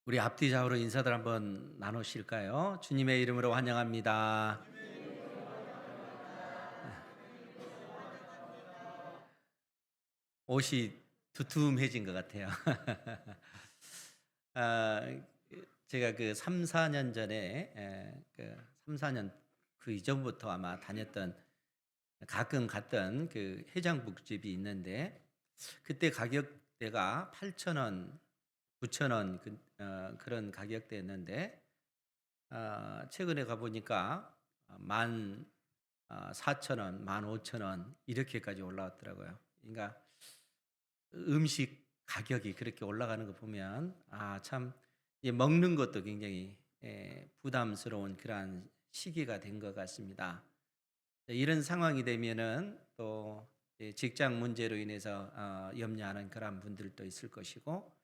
우리 앞뒤 좌우로 인사들 한번 나누실까요? 주님의 이름으로 환영합니다. 옷이 두툼해진 것 같아요. 아, 제가 그 3-4년 전에 그 3-4년 그 이전부터 아마 다녔던 가끔 갔던 그 해장국집이 있는데 그때 가격대가 8,000원, 9,000원 그런 가격대였는데 최근에 가 보니까 만 4,000원, 15,000원 이렇게까지 올라왔더라고요. 그러니까 음식 가격이 그렇게 올라가는 거 보면 참 먹는 것도 굉장히 부담스러운 그러한 시기가 된 것 같습니다. 이런 상황이 되면은 또 직장 문제로 인해서 염려하는 그런 분들도 있을 것이고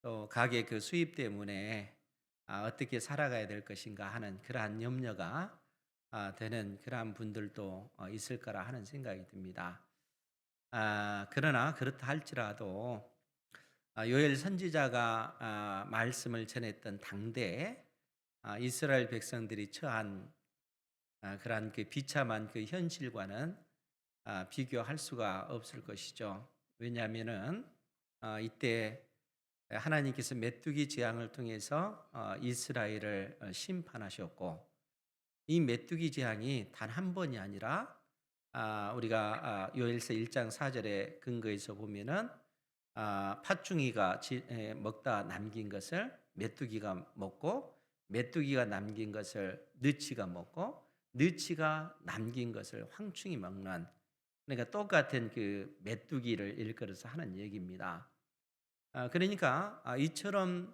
또 가게 그 수입 때문에 어떻게 살아가야 될 것인가 하는 그러한 염려가 되는 그러한 분들도 있을 거라 하는 생각이 듭니다. 그러나 그렇다 할지라도 요엘 선지자가 말씀을 전했던 당대에 이스라엘 백성들이 처한 그러한 그 비참한 그 현실과는 비교할 수가 없을 것이죠. 왜냐하면은 이때 하나님께서 메뚜기 재앙을 통해서 이스라엘을 심판하셨고 이 메뚜기 재앙이 단 한 번이 아니라 우리가 요엘서 1장 4절에 근거해서 보면은 팥중이가 먹다 남긴 것을 메뚜기가 먹고 메뚜기가 남긴 것을 느치가 먹고 느치가 남긴 것을 황충이 먹는, 그러니까 똑같은 그 메뚜기를 일컬어서 하는 얘기입니다. 그러니까 이처럼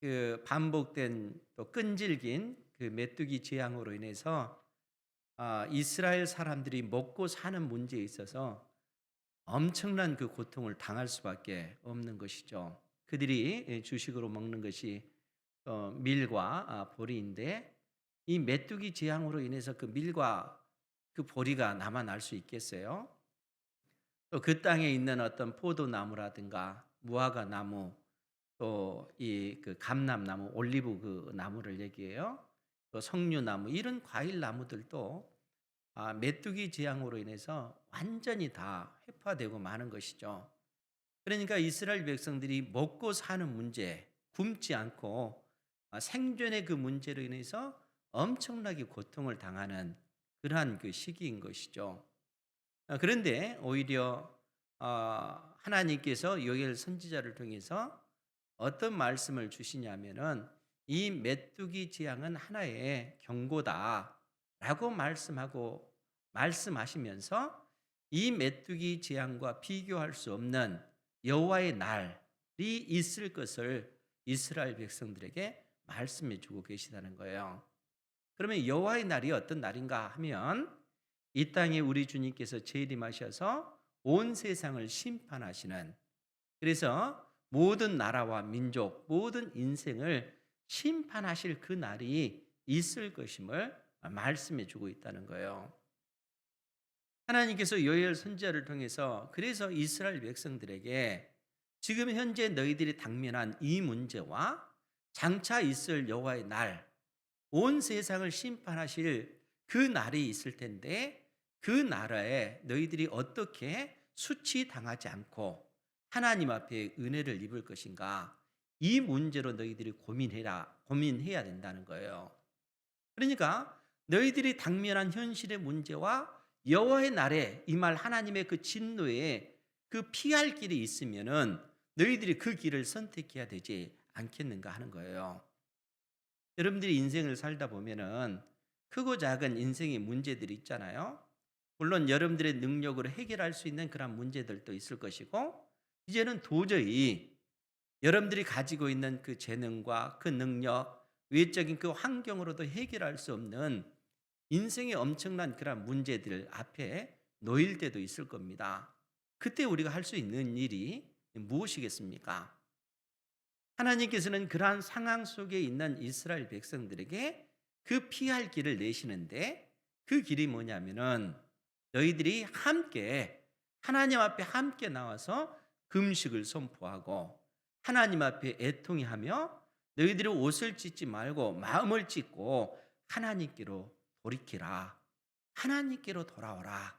그 반복된 또 끈질긴 그 메뚜기 재앙으로 인해서 이스라엘 사람들이 먹고 사는 문제에 있어서 엄청난 그 고통을 당할 수밖에 없는 것이죠. 그들이 주식으로 먹는 것이 밀과 보리인데 이 메뚜기 재앙으로 인해서 그 밀과 그 보리가 남아날 수 있겠어요? 또 그 땅에 있는 어떤 포도나무라든가 무화과 나무, 또 이 그 감람나무, 올리브 그 나무를 얘기해요. 또 석류나무 이런 과일 나무들도 메뚜기 재앙으로 인해서 완전히 다 해파되고 마는 것이죠. 그러니까 이스라엘 백성들이 먹고 사는 문제, 굶지 않고 생존의 그 문제로 인해서 엄청나게 고통을 당하는 그러한 그 시기인 것이죠. 그런데 오히려 하나님께서 요엘 선지자를 통해서 어떤 말씀을 주시냐면은 이 메뚜기 재앙은 하나의 경고다라고 말씀하시면서 이 메뚜기 재앙과 비교할 수 없는 여호와의 날이 있을 것을 이스라엘 백성들에게 말씀해 주고 계시다는 거예요. 그러면 여호와의 날이 어떤 날인가 하면 이 땅에 우리 주님께서 재림하셔서 온 세상을 심판하시는, 그래서 모든 나라와 민족, 모든 인생을 심판하실 그 날이 있을 것임을 말씀해 주고 있다는 거예요. 하나님께서 요엘 선지자를 통해서 그래서 이스라엘 백성들에게 지금 현재 너희들이 당면한 이 문제와 장차 있을 여호와의 날, 온 세상을 심판하실 그 날이 있을 텐데 그 나라에 너희들이 어떻게 수치당하지 않고 하나님 앞에 은혜를 입을 것인가, 이 문제로 너희들이 고민해야 된다는 거예요. 그러니까 너희들이 당면한 현실의 문제와 여호와의 날에 임할 하나님의 그 진노에 그 피할 길이 있으면은 너희들이 그 길을 선택해야 되지 않겠는가 하는 거예요. 여러분들이 인생을 살다 보면은 크고 작은 인생의 문제들이 있잖아요. 물론 여러분들의 능력으로 해결할 수 있는 그런 문제들도 있을 것이고, 이제는 도저히 여러분들이 가지고 있는 그 재능과 그 능력, 외적인 그 환경으로도 해결할 수 없는 인생의 엄청난 그런 문제들 앞에 놓일 때도 있을 겁니다. 그때 우리가 할 수 있는 일이 무엇이겠습니까? 하나님께서는 그러한 상황 속에 있는 이스라엘 백성들에게 그 피할 길을 내시는데, 그 길이 뭐냐면은 너희들이 함께 하나님 앞에 함께 나와서 금식을 선포하고 하나님 앞에 애통해하며 너희들이 옷을 찢지 말고 마음을 찢고 하나님께로 돌이키라. 하나님께로 돌아오라.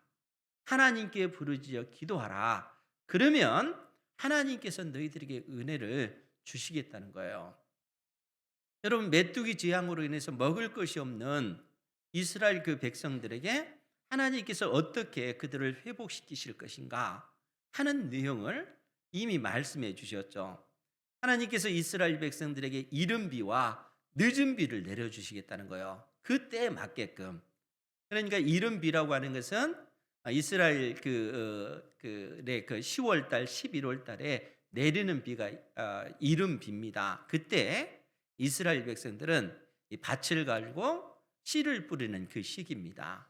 하나님께 부르짖어 기도하라. 그러면 하나님께서 너희들에게 은혜를 주시겠다는 거예요. 여러분, 메뚜기 재앙으로 인해서 먹을 것이 없는 이스라엘 그 백성들에게 하나님께서 어떻게 그들을 회복시키실 것인가 하는 내용을 이미 말씀해 주셨죠. 하나님께서 이스라엘 백성들에게 이른 비와 늦은 비를 내려주시겠다는 거예요. 그때에 맞게끔. 그러니까 이른 비라고 하는 것은 이스라엘 그 10월 달, 11월 달에 내리는 비가 이른 비입니다. 그때 이스라엘 백성들은 이 밭을 갈고 씨를 뿌리는 그 시기입니다.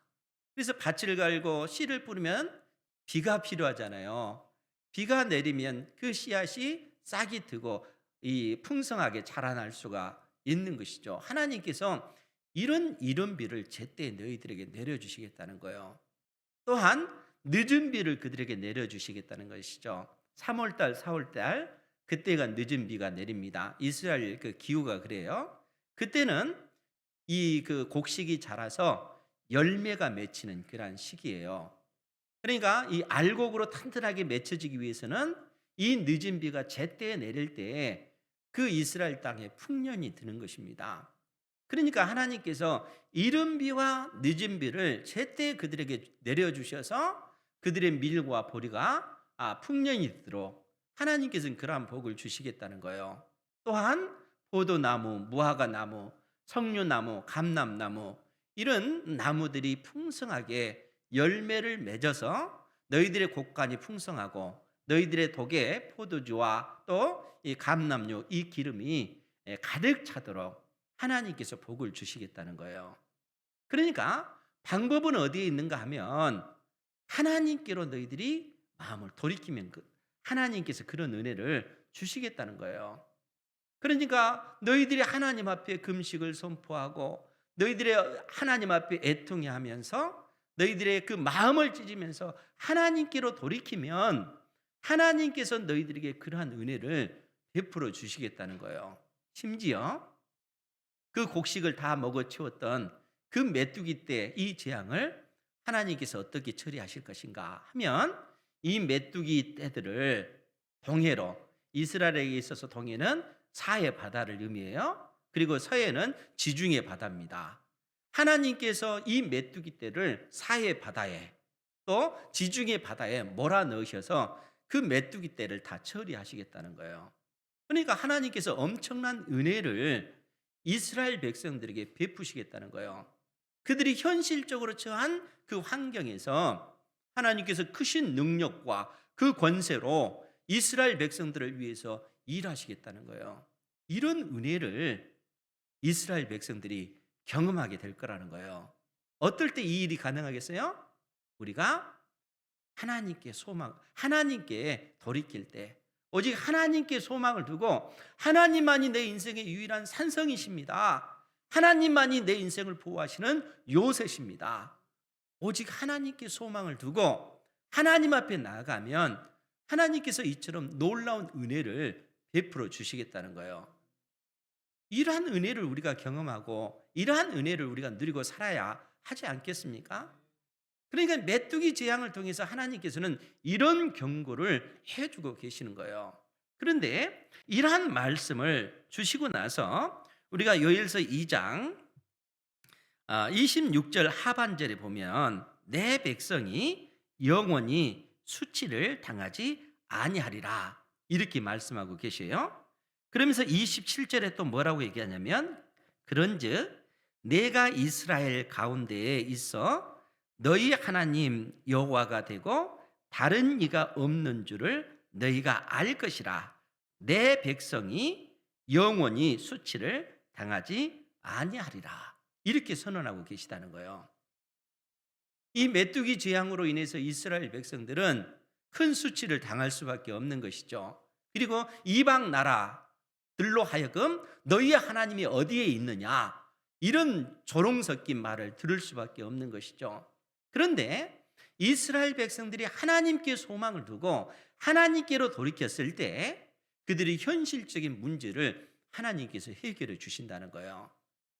그래서 밭을 갈고 씨를 뿌리면 비가 필요하잖아요. 비가 내리면 그 씨앗이 싹이 트고 이 풍성하게 자라날 수가 있는 것이죠. 하나님께서 이런 이른 비를 제때 너희들에게 내려주시겠다는 거예요. 또한 늦은 비를 그들에게 내려주시겠다는 것이죠. 3월 달, 4월 달 그때가 늦은 비가 내립니다. 이스라엘 그 기후가 그래요. 그때는 이 그 곡식이 자라서 열매가 맺히는 그러한 시기예요. 그러니까 이 알곡으로 튼튼하게 맺혀지기 위해서는 이 늦은 비가 제때에 내릴 때에 그 이스라엘 땅에 풍년이 드는 것입니다. 그러니까 하나님께서 이른 비와 늦은 비를 제때 그들에게 내려주셔서 그들의 밀과 보리가 풍년이 되도록 하나님께서는 그러한 복을 주시겠다는 거예요. 또한 포도나무, 무화과나무, 석류나무, 감람나무 이런 나무들이 풍성하게 열매를 맺어서 너희들의 곡간이 풍성하고 너희들의 독에 포도주와 또 이 감람유 이 기름이 가득 차도록 하나님께서 복을 주시겠다는 거예요. 그러니까 방법은 어디에 있는가 하면 하나님께로 너희들이 마음을 돌이키면 하나님께서 그런 은혜를 주시겠다는 거예요. 그러니까 너희들이 하나님 앞에 금식을 선포하고 너희들의 하나님 앞에 애통해 하면서 너희들의 그 마음을 찢으면서 하나님께로 돌이키면 하나님께서 너희들에게 그러한 은혜를 베풀어 주시겠다는 거예요. 심지어 그 곡식을 다 먹어 치웠던 그 메뚜기 때 이 재앙을 하나님께서 어떻게 처리하실 것인가 하면 이 메뚜기 떼들을 동해로 이스라엘에게 있어서 동해는 사해 바다를 의미해요. 그리고 서해는 지중해 바다입니다. 하나님께서 이 메뚜기 떼를 사해 바다에 또 지중해 바다에 몰아넣으셔서 그 메뚜기 떼를 다 처리하시겠다는 거예요. 그러니까 하나님께서 엄청난 은혜를 이스라엘 백성들에게 베푸시겠다는 거예요. 그들이 현실적으로 처한 그 환경에서 하나님께서 크신 능력과 그 권세로 이스라엘 백성들을 위해서 일하시겠다는 거예요. 이런 은혜를 이스라엘 백성들이 경험하게 될 거라는 거예요. 어떨 때 이 일이 가능하겠어요? 우리가 하나님께 돌이킬 때, 오직 하나님께 소망을 두고 하나님만이 내 인생의 유일한 산성이십니다. 하나님만이 내 인생을 보호하시는 요새십니다. 오직 하나님께 소망을 두고 하나님 앞에 나아가면 하나님께서 이처럼 놀라운 은혜를 베풀어 주시겠다는 거예요. 이러한 은혜를 우리가 경험하고 이러한 은혜를 우리가 누리고 살아야 하지 않겠습니까? 그러니까 메뚜기 재앙을 통해서 하나님께서는 이런 경고를 해주고 계시는 거예요. 그런데 이러한 말씀을 주시고 나서 우리가 요엘서 2장 26절 하반절에 보면 내 백성이 영원히 수치를 당하지 아니하리라 이렇게 말씀하고 계셔요. 그러면서 27절에 또 뭐라고 얘기하냐면 그런즉 내가 이스라엘 가운데에 있어 너희 하나님 여호와가 되고 다른 이가 없는 줄을 너희가 알 것이라. 내 백성이 영원히 수치를 당하지 아니하리라. 이렇게 선언하고 계시다는 거예요. 이 메뚜기 재앙으로 인해서 이스라엘 백성들은 큰 수치를 당할 수밖에 없는 것이죠. 그리고 이방 나라들로 하여금 너희의 하나님이 어디에 있느냐 이런 조롱 섞인 말을 들을 수밖에 없는 것이죠. 그런데 이스라엘 백성들이 하나님께 소망을 두고 하나님께로 돌이켰을 때 그들이 현실적인 문제를 하나님께서 해결해 주신다는 거예요.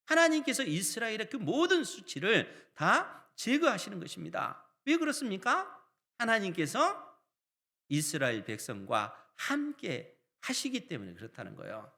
하나님께서 이스라엘의 그 모든 수치를 다 제거하시는 것입니다. 왜 그렇습니까? 하나님께서 이스라엘 백성과 함께 하시기 때문에 그렇다는 거예요.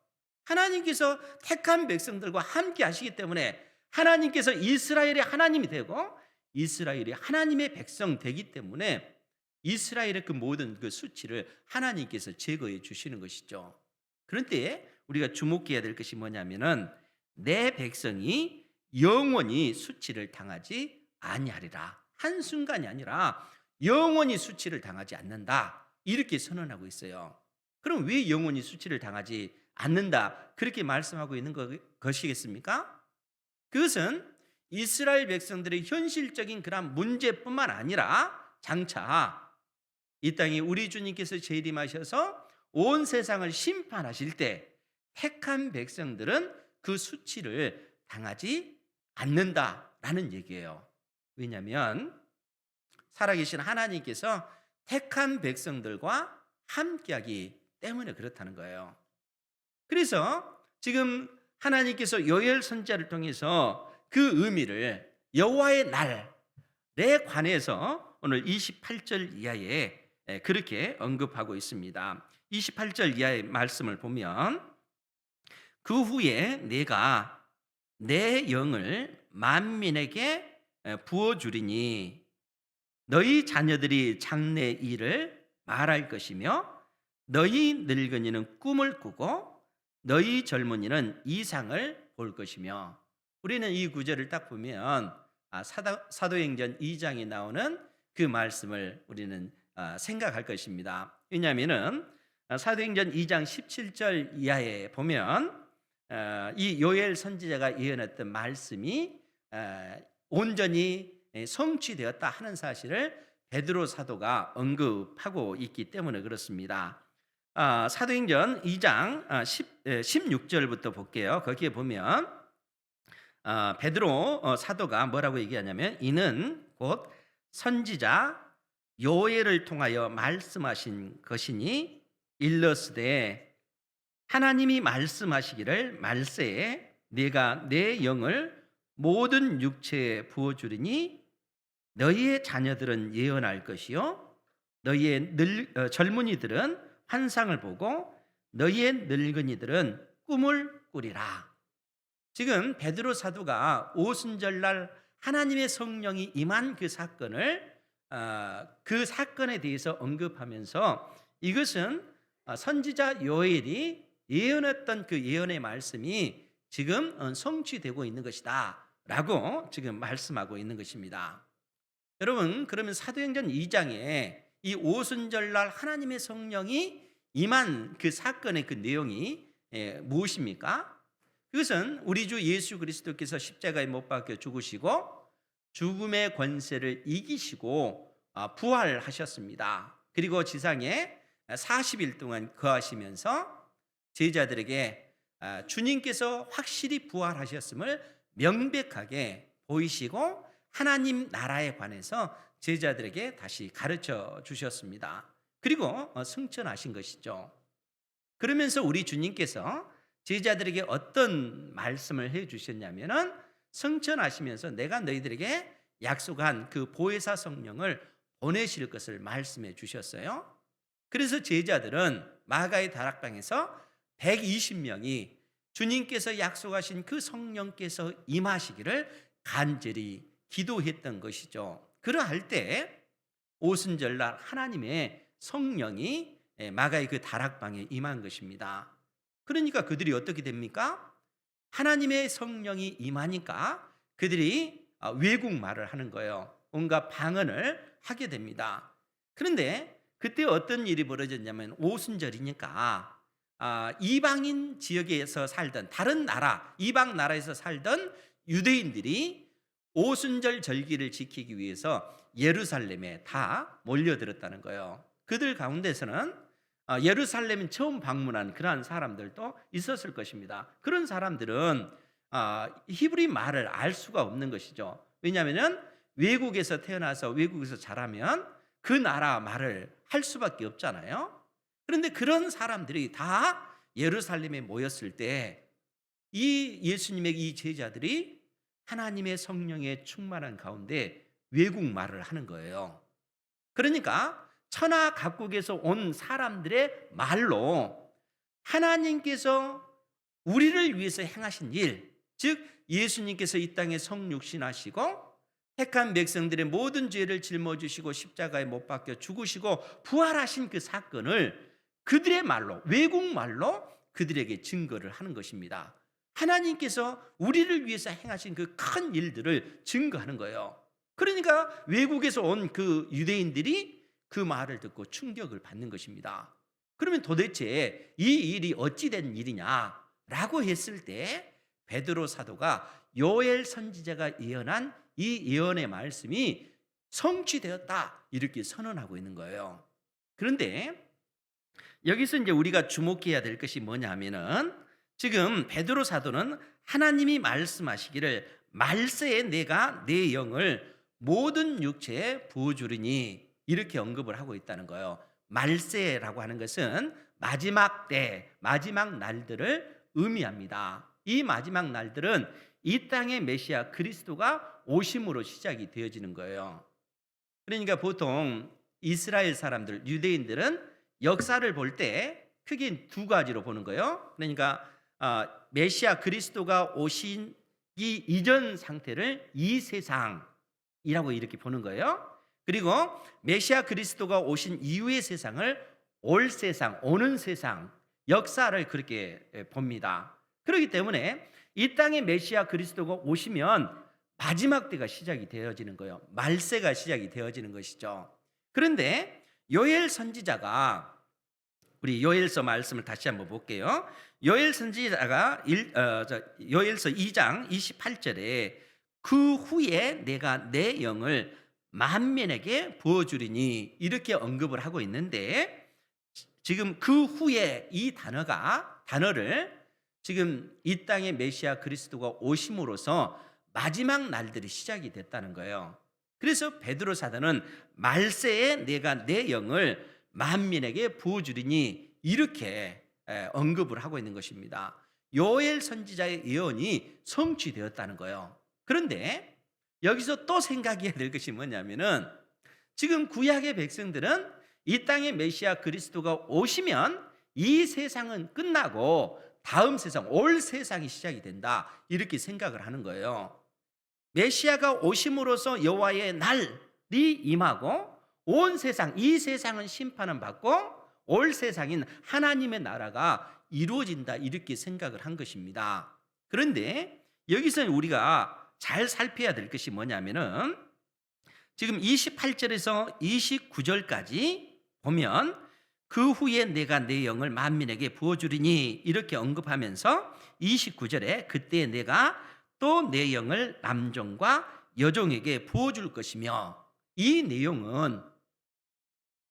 하나님께서 택한 백성들과 함께 하시기 때문에 하나님께서 이스라엘의 하나님이 되고 이스라엘이 하나님의 백성 되기 때문에 이스라엘의 그 모든 그 수치를 하나님께서 제거해 주시는 것이죠. 그런데 우리가 주목해야 될 것이 뭐냐면은 내 백성이 영원히 수치를 당하지 아니하리라. 한순간이 아니라 영원히 수치를 당하지 않는다. 이렇게 선언하고 있어요. 그럼 왜 영원히 수치를 당하지 않는다? 그렇게 말씀하고 있는 것이겠습니까? 그것은 이스라엘 백성들의 현실적인 그런 문제뿐만 아니라 장차 이 땅에 우리 주님께서 재림하셔서 온 세상을 심판하실 때 택한 백성들은 그 수치를 당하지 않는다라는 얘기예요. 왜냐하면 살아계신 하나님께서 택한 백성들과 함께하기 때문에 그렇다는 거예요. 그래서 지금 하나님께서 요엘 선지자를 통해서 그 의미를 여호와의 날에 관해서 오늘 28절 이하에 그렇게 언급하고 있습니다. 28절 이하의 말씀을 보면 그 후에 내가 내 영을 만민에게 부어주리니 너희 자녀들이 장래 일을 말할 것이며 너희 늙은이는 꿈을 꾸고 너희 젊은이는 이상을 볼 것이며 우리는 이 구절을 딱 보면 사도행전 2장에 나오는 그 말씀을 우리는 생각할 것입니다. 왜냐하면 사도행전 2장 17절 이하에 보면 이 요엘 선지자가 예언했던 말씀이 온전히 성취되었다 하는 사실을 베드로 사도가 언급하고 있기 때문에 그렇습니다. 사도행전 2장 16절부터 볼게요. 거기에 보면 베드로 사도가 뭐라고 얘기하냐면 이는 곧 선지자 요엘을 통하여 말씀하신 것이니 일러스되 하나님이 말씀하시기를 말세에 내가 내 영을 모든 육체에 부어주리니 너희의 자녀들은 예언할 것이요 너희의 젊은이들은 환상을 보고 너희의 늙은이들은 꿈을 꾸리라. 지금 베드로 사도가 오순절날 하나님의 성령이 임한 그 사건을 그 사건에 대해서 언급하면서 이것은 선지자 요엘이 예언했던 그 예언의 말씀이 지금 성취되고 있는 것이다 라고 지금 말씀하고 있는 것입니다. 여러분 그러면 사도행전 2장에 이 오순절날 하나님의 성령이 임한 그 사건의 그 내용이 무엇입니까? 그것은 우리 주 예수 그리스도께서 십자가에 못 박혀 죽으시고 죽음의 권세를 이기시고 부활하셨습니다. 그리고 지상에 40일 동안 거하시면서 제자들에게 주님께서 확실히 부활하셨음을 명백하게 보이시고 하나님 나라에 관해서 제자들에게 다시 가르쳐 주셨습니다. 그리고 승천하신 것이죠. 그러면서 우리 주님께서 제자들에게 어떤 말씀을 해 주셨냐면은 승천하시면서 내가 너희들에게 약속한 그 보혜사 성령을 보내실 것을 말씀해 주셨어요. 그래서 제자들은 마가의 다락방에서 120명이 주님께서 약속하신 그 성령께서 임하시기를 간절히 기도했던 것이죠. 그러할 때 오순절날 하나님의 성령이 마가의 그 다락방에 임한 것입니다. 그러니까 그들이 어떻게 됩니까? 하나님의 성령이 임하니까 그들이 외국말을 하는 거예요. 온갖 방언을 하게 됩니다. 그런데 그때 어떤 일이 벌어졌냐면 오순절이니까 이방인 지역에서 살던 다른 나라, 이방 나라에서 살던 유대인들이 오순절 절기를 지키기 위해서 예루살렘에 다 몰려들었다는 거예요. 그들 가운데서는 예루살렘 처음 방문한 그러한 사람들도 있었을 것입니다. 그런 사람들은 히브리 말을 알 수가 없는 것이죠. 왜냐하면 외국에서 태어나서 외국에서 자라면 그 나라 말을 할 수밖에 없잖아요. 그런데 그런 사람들이 다 예루살렘에 모였을 때 이 예수님의 이 제자들이 하나님의 성령에 충만한 가운데 외국말을 하는 거예요. 그러니까 천하 각국에서 온 사람들의 말로 하나님께서 우리를 위해서 행하신 일, 즉 예수님께서 이 땅에 성육신하시고 택한 백성들의 모든 죄를 짊어지시고 십자가에 못 박혀 죽으시고 부활하신 그 사건을 그들의 말로, 외국말로 그들에게 증거를 하는 것입니다. 하나님께서 우리를 위해서 행하신 그 큰 일들을 증거하는 거예요. 그러니까 외국에서 온 그 유대인들이 그 말을 듣고 충격을 받는 것입니다. 그러면 도대체 이 일이 어찌 된 일이냐라고 했을 때 베드로 사도가 요엘 선지자가 예언한 이 예언의 말씀이 성취되었다 이렇게 선언하고 있는 거예요. 그런데 여기서 이제 우리가 주목해야 될 것이 뭐냐면은 지금 베드로 사도는 하나님이 말씀하시기를 말세에 내가 내 영을 모든 육체에 부어주리니 이렇게 언급을 하고 있다는 거예요. 말세라고 하는 것은 마지막 때, 마지막 날들을 의미합니다. 이 마지막 날들은 이 땅의 메시아 그리스도가 오심으로 시작이 되어지는 거예요. 그러니까 보통 이스라엘 사람들, 유대인들은 역사를 볼 때 크게 두 가지로 보는 거예요. 그러니까 메시아 그리스도가 오신 이 이전 상태를 이 세상이라고 이렇게 보는 거예요. 그리고 메시아 그리스도가 오신 이후의 세상을 올 세상, 오는 세상, 역사를 그렇게 봅니다. 그렇기 때문에 이 땅에 메시아 그리스도가 오시면 마지막 때가 시작이 되어지는 거예요. 말세가 시작이 되어지는 것이죠. 그런데 요엘 선지자가 우리 요엘서 말씀을 다시 한번 볼게요. 요엘 선지자가 요엘서 2장 28절에 그 후에 내가 내 영을 만민에게 부어주리니 이렇게 언급을 하고 있는데 지금 그 후에 이 단어를 지금 이 땅에 메시아 그리스도가 오심으로써 마지막 날들이 시작이 됐다는 거예요. 그래서 베드로 사도는 말세에 내가 내 영을 만민에게 부어주리니 이렇게 언급을 하고 있는 것입니다. 요엘 선지자의 예언이 성취되었다는 거예요. 그런데 여기서 또 생각해야 될 것이 뭐냐면은 지금 구약의 백성들은 이 땅에 메시아 그리스도가 오시면 이 세상은 끝나고 다음 세상, 올 세상이 시작이 된다 이렇게 생각을 하는 거예요. 메시아가 오심으로써 여호와의 날이 임하고 온 세상, 이 세상은 심판을 받고 올 세상인 하나님의 나라가 이루어진다 이렇게 생각을 한 것입니다. 그런데 여기서 우리가 잘 살펴야 될 것이 뭐냐면은 지금 28절에서 29절까지 보면 그 후에 내가 내 영을 만민에게 부어주리니 이렇게 언급하면서 29절에 그때 내가 또 내 영을 남종과 여종에게 부어줄 것이며 이 내용은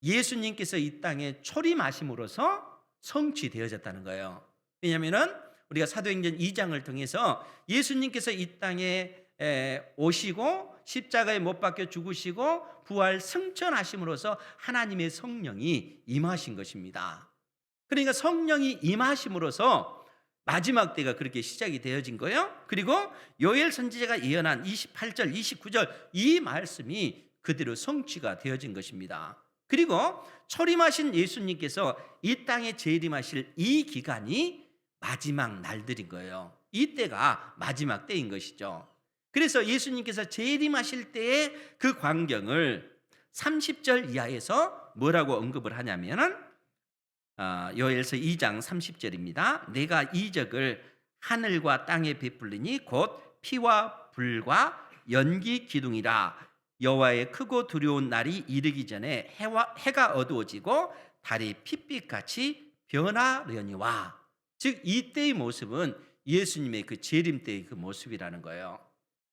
예수님께서 이 땅에 초림하심으로써 성취되어졌다는 거예요. 왜냐하면 우리가 사도행전 2장을 통해서 예수님께서 이 땅에 오시고 십자가에 못 박혀 죽으시고 부활 승천하심으로써 하나님의 성령이 임하신 것입니다. 그러니까 성령이 임하심으로써 마지막 때가 그렇게 시작이 되어진 거예요. 그리고 요엘 선지자가 예언한 28절, 29절 이 말씀이 그대로 성취가 되어진 것입니다. 그리고 초림하신 예수님께서 이 땅에 재림하실 이 기간이 마지막 날들인 거예요. 이때가 마지막 때인 것이죠. 그래서 예수님께서 재림하실 때의 그 광경을 30절 이하에서 뭐라고 언급을 하냐면은 요엘서 2장 30절입니다. 내가 이적을 하늘과 땅에 베풀리니 곧 피와 불과 연기 기둥이라. 여호와의 크고 두려운 날이 이르기 전에 해가 어두워지고 달이 핏빛같이 변하려니와. 즉 이때의 모습은 예수님의 그 재림 때의 그 모습이라는 거예요.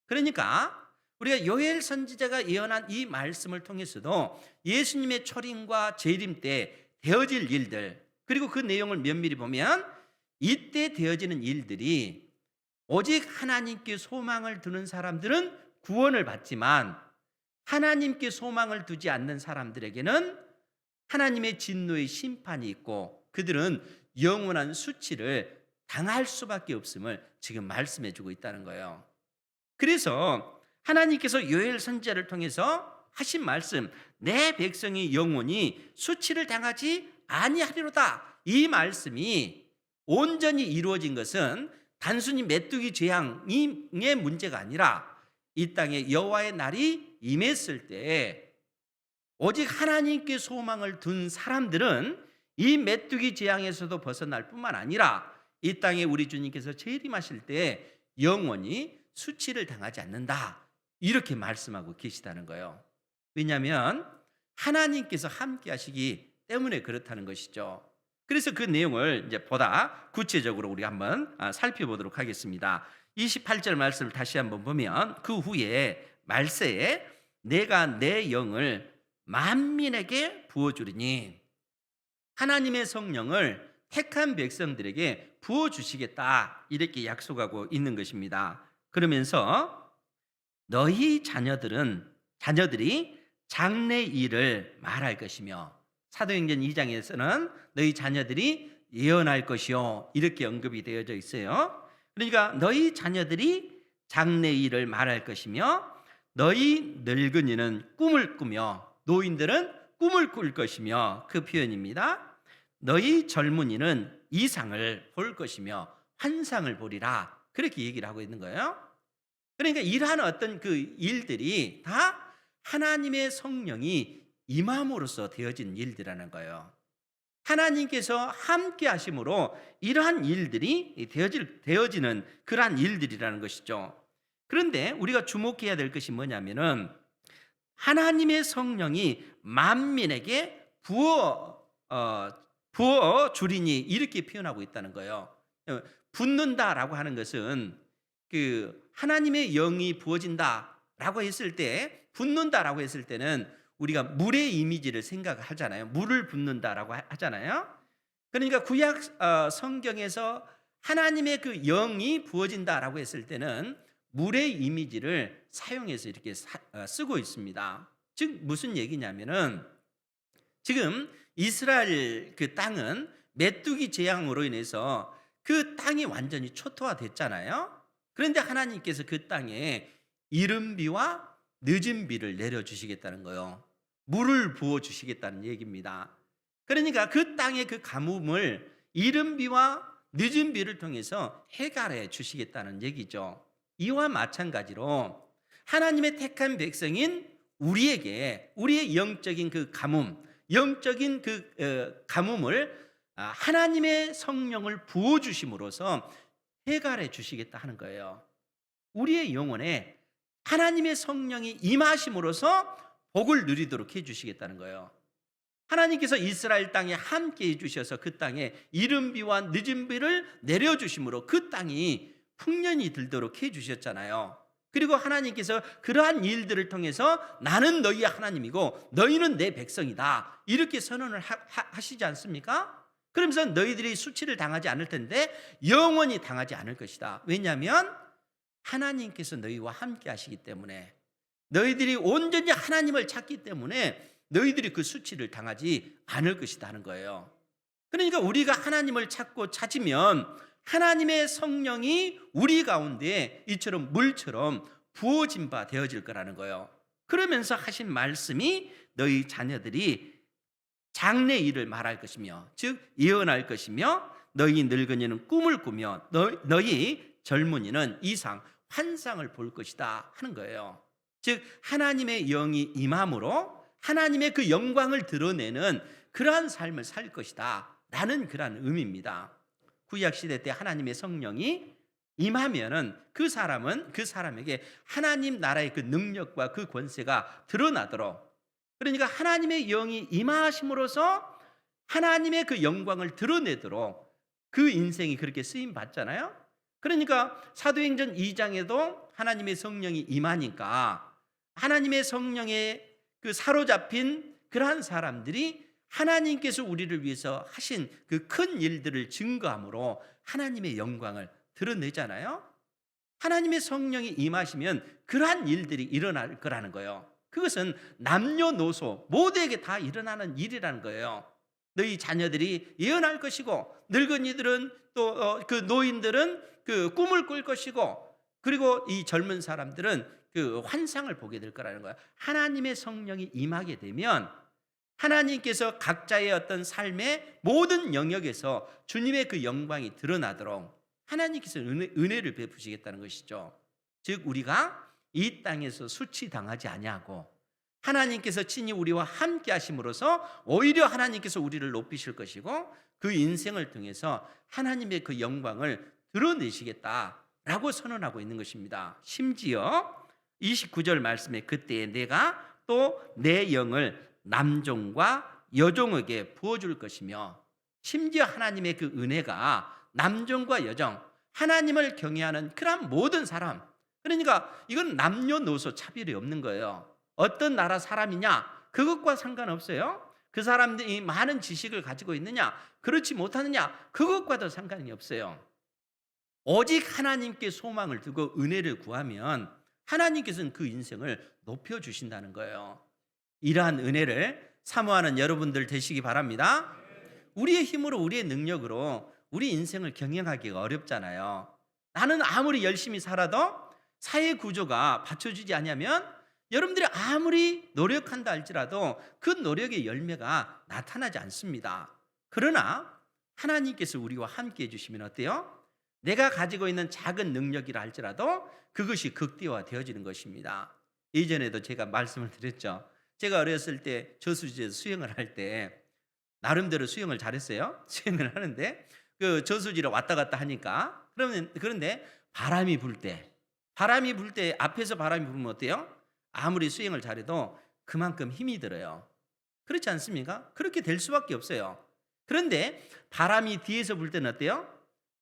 그러니까 우리가 요엘 선지자가 예언한 이 말씀을 통해서도 예수님의 초림과 재림 때 되어질 일들, 그리고 그 내용을 면밀히 보면 이때 되어지는 일들이 오직 하나님께 소망을 두는 사람들은 구원을 받지만 하나님께 소망을 두지 않는 사람들에게는 하나님의 진노의 심판이 있고 그들은 영원한 수치를 당할 수밖에 없음을 지금 말씀해 주고 있다는 거예요. 그래서 하나님께서 요엘 선지자를 통해서 하신 말씀, 내 백성이 영원히 수치를 당하지 아니하리로다, 이 말씀이 온전히 이루어진 것은 단순히 메뚜기 재앙의 문제가 아니라 이 땅에 여호와의 날이 임했을 때 오직 하나님께 소망을 둔 사람들은 이 메뚜기 재앙에서도 벗어날 뿐만 아니라 이 땅에 우리 주님께서 재림하실 때 영원히 수치를 당하지 않는다, 이렇게 말씀하고 계시다는 거예요. 왜냐하면 하나님께서 함께 하시기 때문에 그렇다는 것이죠. 그래서 그 내용을 이제 보다 구체적으로 우리 한번 살펴보도록 하겠습니다. 28절 말씀을 다시 한번 보면, 그 후에 말세에 내가 내 영을 만민에게 부어주리니, 하나님의 성령을 택한 백성들에게 부어주시겠다, 이렇게 약속하고 있는 것입니다. 그러면서 너희 자녀들이 장래 일을 말할 것이며, 사도행전 2장에서는 너희 자녀들이 예언할 것이요, 이렇게 언급이 되어져 있어요. 그러니까 너희 자녀들이 장래 일을 말할 것이며, 너희 늙은이는 꿈을 꾸며, 노인들은 꿈을 꿀 것이며, 그 표현입니다. 너희 젊은이는 이상을 볼 것이며 환상을 보리라, 그렇게 얘기를 하고 있는 거예요. 그러니까 이러한 어떤 그 일들이 다 하나님의 성령이 임함으로써 되어진 일들이라는 거예요. 하나님께서 함께 하심으로 이러한 일들이 되어지는 그러한 일들이라는 것이죠. 그런데 우리가 주목해야 될 것이 뭐냐면은, 하나님의 성령이 만민에게 부어 주리니, 이렇게 표현하고 있다는 거예요. 붓는다라고 하는 것은 그 하나님의 영이 부어진다라고 했을 때, 붓는다라고 했을 때는 우리가 물의 이미지를 생각하잖아요. 물을 붓는다라고 하잖아요. 그러니까 구약 성경에서 하나님의 그 영이 부어진다라고 했을 때는 물의 이미지를 사용해서 이렇게 쓰고 있습니다. 즉 무슨 얘기냐면은, 지금 이스라엘 그 땅은 메뚜기 재앙으로 인해서 그 땅이 완전히 초토화됐잖아요. 그런데 하나님께서 그 땅에 이른 비와 늦은 비를 내려주시겠다는 거예요. 물을 부어주시겠다는 얘기입니다. 그러니까 그 땅의 그 가뭄을 이른 비와 늦은 비를 통해서 해결해 주시겠다는 얘기죠. 이와 마찬가지로 하나님의 택한 백성인 우리에게 우리의 영적인 그 가뭄, 영적인 그 가뭄을 하나님의 성령을 부어주심으로써 해결해 주시겠다 하는 거예요. 우리의 영혼에 하나님의 성령이 임하심으로써 복을 누리도록 해주시겠다는 거예요. 하나님께서 이스라엘 땅에 함께 해주셔서 그 땅에 이른 비와 늦은 비를 내려주심으로 그 땅이 풍년이 들도록 해주셨잖아요. 그리고 하나님께서 그러한 일들을 통해서 나는 너희의 하나님이고 너희는 내 백성이다, 이렇게 선언을 하시지 않습니까? 그러면서 너희들이 수치를 당하지 않을 텐데 영원히 당하지 않을 것이다. 왜냐하면 하나님께서 너희와 함께 하시기 때문에, 너희들이 온전히 하나님을 찾기 때문에 너희들이 그 수치를 당하지 않을 것이다 하는 거예요. 그러니까 우리가 하나님을 찾으면 하나님의 성령이 우리 가운데 이처럼 물처럼 부어진 바 되어질 거라는 거예요. 그러면서 하신 말씀이 너희 자녀들이 장래 일을 말할 것이며, 즉 예언할 것이며, 너희 늙은이는 꿈을 꾸며 너희 젊은이는 이상 환상을 볼 것이다 하는 거예요. 즉 하나님의 영이 임함으로 하나님의 그 영광을 드러내는 그러한 삶을 살 것이다 라는 그러한 의미입니다. 구약시대 때 하나님의 성령이 임하면은 그 사람에게 하나님 나라의 그 능력과 그 권세가 드러나도록, 그러니까 하나님의 영이 임하심으로써 하나님의 그 영광을 드러내도록 그 인생이 그렇게 쓰임 받잖아요. 그러니까 사도행전 2장에도 하나님의 성령이 임하니까 하나님의 성령에 그 사로잡힌 그러한 사람들이 하나님께서 우리를 위해서 하신 그 큰 일들을 증거함으로 하나님의 영광을 드러내잖아요. 하나님의 성령이 임하시면 그러한 일들이 일어날 거라는 거예요. 그것은 남녀노소 모두에게 다 일어나는 일이라는 거예요. 너희 자녀들이 예언할 것이고 늙은이들은 또 그 노인들은 그 꿈을 꿀 것이고 그리고 이 젊은 사람들은 그 환상을 보게 될 거라는 거예요. 하나님의 성령이 임하게 되면 하나님께서 각자의 어떤 삶의 모든 영역에서 주님의 그 영광이 드러나도록 하나님께서 은혜를 베푸시겠다는 것이죠. 즉 우리가 이 땅에서 수치당하지 아니하고 하나님께서 친히 우리와 함께 하심으로써 오히려 하나님께서 우리를 높이실 것이고 그 인생을 통해서 하나님의 그 영광을 드러내시겠다라고 선언하고 있는 것입니다. 심지어 29절 말씀에 그때에 내가 또 내 영을 남종과 여종에게 부어줄 것이며 심지어 하나님의 그 은혜가 남종과 여종 하나님을 경외하는 그런 모든 사람 그러니까 이건 남녀노소 차별이 없는 거예요. 어떤 나라 사람이냐 그것과 상관없어요. 그 사람들이 많은 지식을 가지고 있느냐 그렇지 못하느냐 그것과도 상관이 없어요. 오직 하나님께 소망을 두고 은혜를 구하면 하나님께서는 그 인생을 높여주신다는 거예요. 이러한 은혜를 사모하는 여러분들 되시기 바랍니다. 우리의 힘으로 우리의 능력으로 우리 인생을 경영하기가 어렵잖아요. 나는 아무리 열심히 살아도 사회 구조가 받쳐주지 않으면 여러분들이 아무리 노력한다 할지라도 그 노력의 열매가 나타나지 않습니다. 그러나 하나님께서 우리와 함께 해주시면 어때요? 내가 가지고 있는 작은 능력이라 할지라도 그것이 극대화 되어지는 것입니다. 이전에도 제가 말씀을 드렸죠. 제가 어렸을 때 저수지에서 수영을 할 때 나름대로 수영을 잘했어요. 수영을 하는데 그 저수지를 왔다 갔다 하니까 그런데 바람이 불 때 앞에서 바람이 불면 어때요? 아무리 수영을 잘해도 그만큼 힘이 들어요. 그렇지 않습니까? 그렇게 될 수밖에 없어요. 그런데 바람이 뒤에서 불 때는 어때요?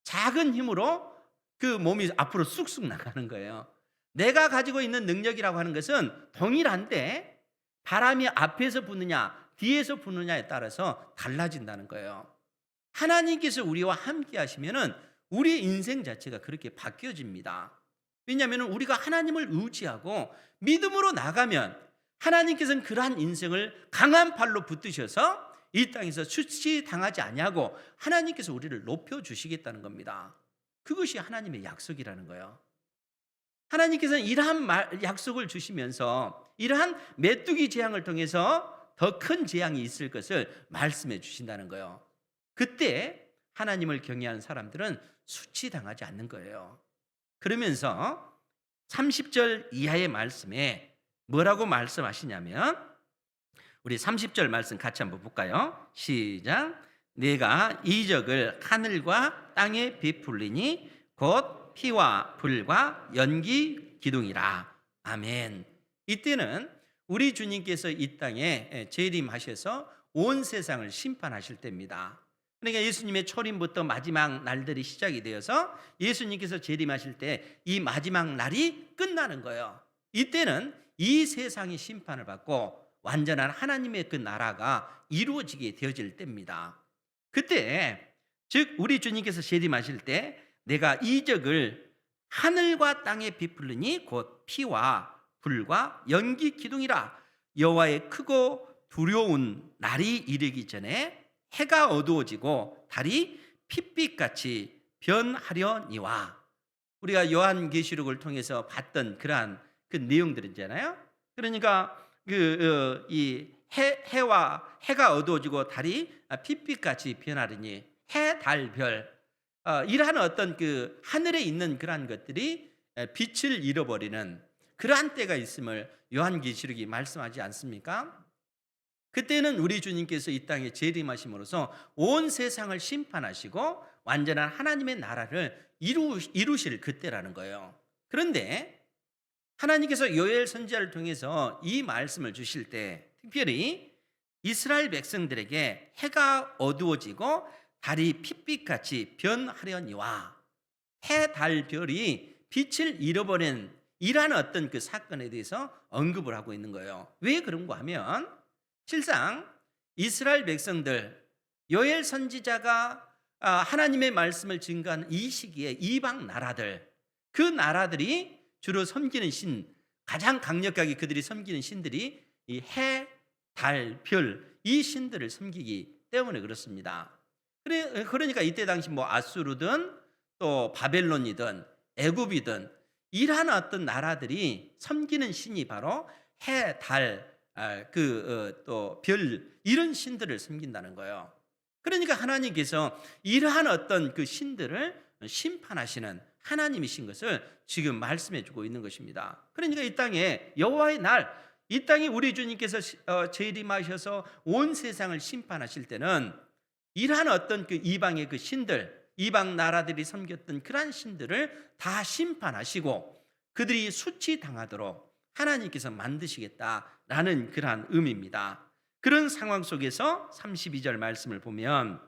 작은 힘으로 그 몸이 앞으로 쑥쑥 나가는 거예요. 내가 가지고 있는 능력이라고 하는 것은 동일한데 바람이 앞에서 부느냐 뒤에서 부느냐에 따라서 달라진다는 거예요. 하나님께서 우리와 함께 하시면은 우리의 인생 자체가 그렇게 바뀌어집니다. 왜냐하면 우리가 하나님을 의지하고 믿음으로 나가면 하나님께서는 그러한 인생을 강한 팔로 붙드셔서 이 땅에서 수치당하지 아니하고 하나님께서 우리를 높여주시겠다는 겁니다. 그것이 하나님의 약속이라는 거예요. 하나님께서는 이러한 약속을 주시면서 이러한 메뚜기 재앙을 통해서 더 큰 재앙이 있을 것을 말씀해 주신다는 거예요. 그때 하나님을 경외하는 사람들은 수치당하지 않는 거예요. 그러면서 30절 이하의 말씀에 뭐라고 말씀하시냐면 우리 30절 말씀 같이 한번 볼까요? 시작. 내가 이적을 하늘과 땅에 베풀리니 곧 피와 불과 연기 기둥이라. 아멘. 이때는 우리 주님께서 이 땅에 재림하셔서 온 세상을 심판하실 때입니다. 그러니까 예수님의 초림부터 마지막 날들이 시작이 되어서 예수님께서 재림하실 때 이 마지막 날이 끝나는 거예요. 이때는 이 세상이 심판을 받고 완전한 하나님의 그 나라가 이루어지게 되어질 때입니다. 그때 즉 우리 주님께서 재림하실 때 내가 이적을 하늘과 땅에 베풀리니 곧 피와 불과 연기 기둥이라. 여호와의 크고 두려운 날이 이르기 전에 해가 어두워지고 달이 핏빛같이 변하려니와. 우리가 요한계시록을 통해서 봤던 그러한 그 내용들이잖아요. 그러니까 이 해가 어두워지고 달이 핏빛같이 변하리니 해, 달, 별 이러한 어떤 그 하늘에 있는 그러한 것들이 빛을 잃어버리는 그러한 때가 있음을 요한계시록이 말씀하지 않습니까? 그때는 우리 주님께서 이 땅에 재림하심으로써 온 세상을 심판하시고 완전한 하나님의 나라를 이루실 그때라는 거예요. 그런데 하나님께서 요엘 선지자를 통해서 이 말씀을 주실 때 특별히 이스라엘 백성들에게 해가 어두워지고 달이 핏빛같이 변하려니와 해, 달, 별이 빛을 잃어버린 이라는 어떤 그 사건에 대해서 언급을 하고 있는 거예요. 왜 그런가 하면 실상 이스라엘 백성들 요엘 선지자가 하나님의 말씀을 증거한 이 시기에 이방 나라들 그 나라들이 주로 섬기는 신 가장 강력하게 그들이 섬기는 신들이 이 해, 달, 별 이 신들을 섬기기 때문에 그렇습니다. 그러니까 이때 당시 뭐 아수르든 또 바벨론이든 애굽이든 이러한 어떤 나라들이 섬기는 신이 바로 해, 달, 또 별 이런 신들을 섬긴다는 거예요. 그러니까 하나님께서 이러한 어떤 그 신들을 심판하시는 하나님이신 것을 지금 말씀해 주고 있는 것입니다. 그러니까 이 땅에 여호와의 날, 이 땅에 우리 주님께서 재림하셔서 온 세상을 심판하실 때는 이러한 어떤 그 이방의 그 신들, 이방 나라들이 섬겼던 그러한 신들을 다 심판하시고 그들이 수치당하도록 하나님께서 만드시겠다라는 그러한 의미입니다. 그런 상황 속에서 32절 말씀을 보면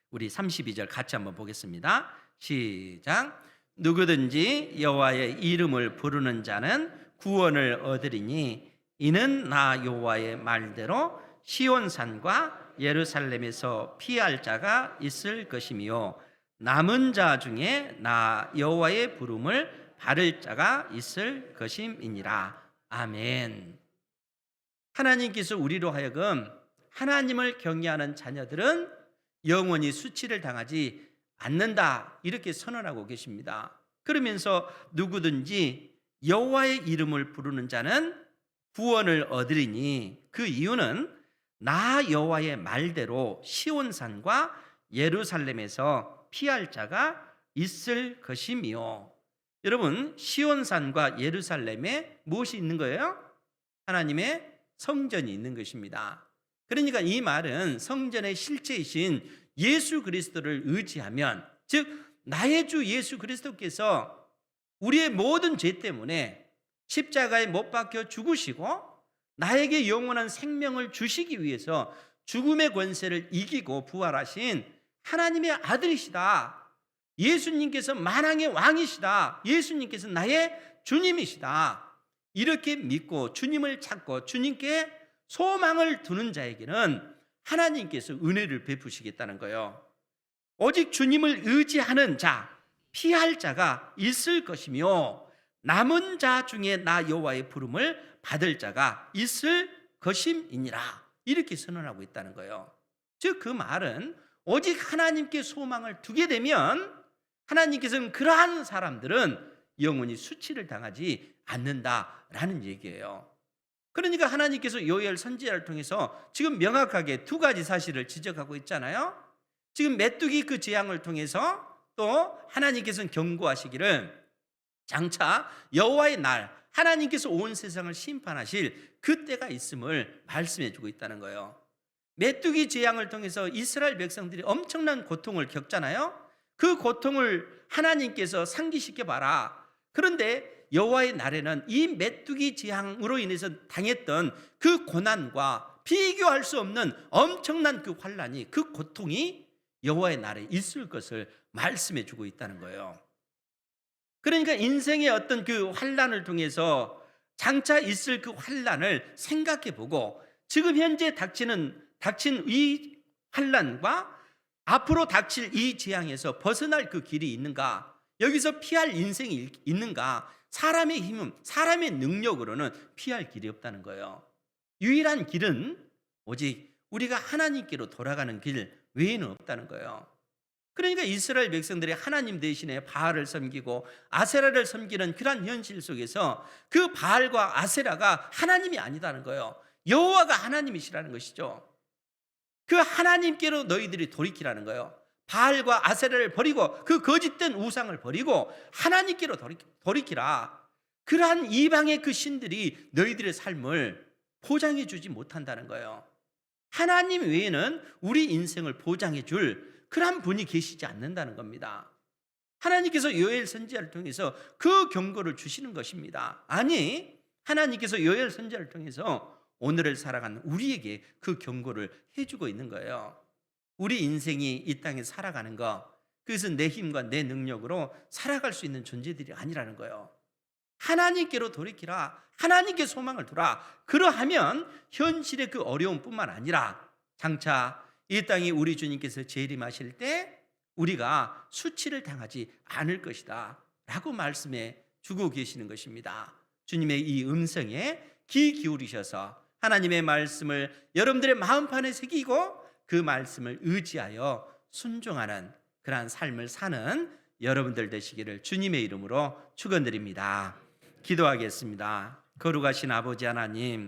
우리 32절 같이 한번 보겠습니다. 시작. 누구든지 여호와의 이름을 부르는 자는 구원을 얻으리니 이는 나 여호와의 말대로 시온산과 예루살렘에서 피할 자가 있을 것이며 남은 자 중에 나 여호와의 부름을 받을 자가 있을 것임이니라. 아멘. 하나님께서 우리로 하여금 하나님을 경외하는 자녀들은 영원히 수치를 당하지 않는다 이렇게 선언하고 계십니다. 그러면서 누구든지 여호와의 이름을 부르는 자는 구원을 얻으리니 그 이유는 나 여호와의 말대로 시온산과 예루살렘에서 피할 자가 있을 것이며. 여러분, 시온산과 예루살렘에 무엇이 있는 거예요? 하나님의 성전이 있는 것입니다. 그러니까 이 말은 성전의 실체이신 예수 그리스도를 의지하면, 즉 나의 주 예수 그리스도께서 우리의 모든 죄 때문에 십자가에 못 박혀 죽으시고 나에게 영원한 생명을 주시기 위해서 죽음의 권세를 이기고 부활하신 하나님의 아들이시다. 예수님께서 만왕의 왕이시다. 예수님께서 나의 주님이시다. 이렇게 믿고 주님을 찾고 주님께 소망을 두는 자에게는 하나님께서 은혜를 베푸시겠다는 거예요. 오직 주님을 의지하는 자, 피할 자가 있을 것이며 남은 자 중에 나 여호와의 부름을 받을 자가 있을 것임이니라. 이렇게 선언하고 있다는 거예요. 즉 그 말은 오직 하나님께 소망을 두게 되면 하나님께서는 그러한 사람들은 영원히 수치를 당하지 않는다라는 얘기예요. 그러니까 하나님께서 요엘 선지자를 통해서 지금 명확하게 두 가지 사실을 지적하고 있잖아요. 지금 메뚜기 그 재앙을 통해서 또 하나님께서는 경고하시기를 장차 여호와의 날, 하나님께서 온 세상을 심판하실 그때가 있음을 말씀해 주고 있다는 거예요. 메뚜기 재앙을 통해서 이스라엘 백성들이 엄청난 고통을 겪잖아요. 그 고통을 하나님께서 상기시켜 봐라. 그런데 여호와의 날에는 이 메뚜기 재앙으로 인해서 당했던 그 고난과 비교할 수 없는 엄청난 그 환난이, 그 고통이 여호와의 날에 있을 것을 말씀해 주고 있다는 거예요. 그러니까 인생의 어떤 그 환난을 통해서 장차 있을 그 환난을 생각해 보고 지금 현재 닥친 이 환난과 앞으로 닥칠 이 재앙에서 벗어날 그 길이 있는가? 여기서 피할 인생이 있는가? 사람의 힘은, 사람의 능력으로는 피할 길이 없다는 거예요. 유일한 길은 오직 우리가 하나님께로 돌아가는 길 외에는 없다는 거예요. 그러니까 이스라엘 백성들이 하나님 대신에 바알을 섬기고 아세라를 섬기는 그런 현실 속에서 그 바알과 아세라가 하나님이 아니다는 거예요. 여호와가 하나님이시라는 것이죠. 그 하나님께로 너희들이 돌이키라는 거예요. 바알과 아세라를 버리고 그 거짓된 우상을 버리고 하나님께로 돌이키라. 그러한 이방의 그 신들이 너희들의 삶을 보장해 주지 못한다는 거예요. 하나님 외에는 우리 인생을 보장해 줄 그런 분이 계시지 않는다는 겁니다. 하나님께서 요엘 선지자를 통해서 그 경고를 주시는 것입니다. 아니, 하나님께서 요엘 선지자를 통해서 오늘을 살아가는 우리에게 그 경고를 해주고 있는 거예요. 우리 인생이 이 땅에 살아가는 거, 그것은 내 힘과 내 능력으로 살아갈 수 있는 존재들이 아니라는 거예요. 하나님께로 돌이키라. 하나님께 소망을 두라. 그러하면 현실의 그 어려움뿐만 아니라 장차 이 땅에 우리 주님께서 재림하실 때 우리가 수치를 당하지 않을 것이다 라고 말씀해 주고 계시는 것입니다. 주님의 이 음성에 귀 기울이셔서 하나님의 말씀을 여러분들의 마음판에 새기고 그 말씀을 의지하여 순종하는 그러한 삶을 사는 여러분들 되시기를 주님의 이름으로 축원드립니다. 기도하겠습니다. 거룩하신 아버지 하나님,